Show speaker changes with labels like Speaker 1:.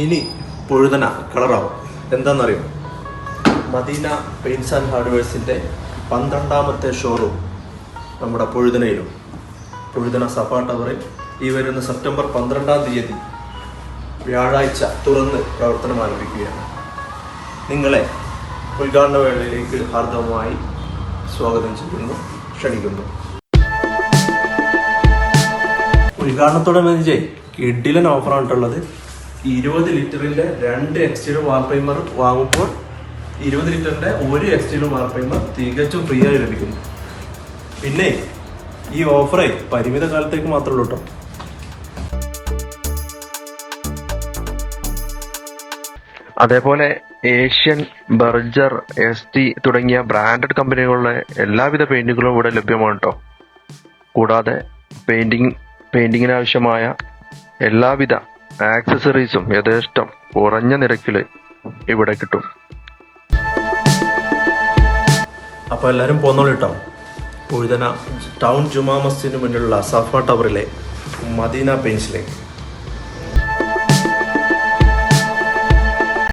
Speaker 1: ഇനി പൊഴുതന കളറാവും. എന്താണെന്നറിയോ? Medina paints and ഹാർഡ്വെയർസിൻ്റെ 12ാമത്തെ showroom നമ്മുടെ പൊഴുതനയിലും, പൊഴുതന സഫ ടവറിൽ ഈ വരുന്ന സെപ്റ്റംബർ 12-ാം തീയതി വ്യാഴാഴ്ച തുറന്ന് പ്രവർത്തനം ആരംഭിക്കുകയാണ്. നിങ്ങളെ ഉദ്ഘാടന വേളയിലേക്ക് ഹാർദവമായി സ്വാഗതം ചെയ്യുന്നു, ക്ഷണിക്കുന്നു. ഉദ്ഘാടനത്തോടനുബന്ധിച്ച് കിഡിലൻ ഓഫറാണിട്ടുള്ളത്. 20 ലിറ്ററിൻ്റെ 2 എക്സ്റ്റീരിയർ വാൾപേപ്പർ വാങ്ങുമ്പോൾ 20 ലിറ്ററിൻ്റെ 1 എക്സ്റ്റീരിയർ വാൾപേപ്പർ തികച്ചും ഫ്രീ ആയി ലഭിക്കുന്നു. പിന്നെ ഈ ഓഫറെ പരിമിത കാലത്തേക്ക് മാത്രമേ ഉള്ളൂ കേട്ടോ.
Speaker 2: അതേപോലെ ഏഷ്യൻ, ബർജർ, ST തുടങ്ങിയ ബ്രാൻഡഡ് കമ്പനികളുടെ എല്ലാവിധ പെയിന്റുകളും ഇവിടെ ലഭ്യമാണ് കേട്ടോ. കൂടാതെ പെയിന്റിങ്ങിന് ആവശ്യമായ എല്ലാവിധ ആക്സസറീസും യഥേഷ്ടം കുറഞ്ഞ നിരക്കിൽ ഇവിടെ കിട്ടും.
Speaker 1: അപ്പോൾ എല്ലാവരും പോന്നോളൂ കേട്ടോ. പൊഴുതന ടൗൺ ജുമാ മസ്ജിദിന് മുന്നിലുള്ള സഫ ടവറിലെ മദീന പെയിൻറ്റ്സിലേക്ക്.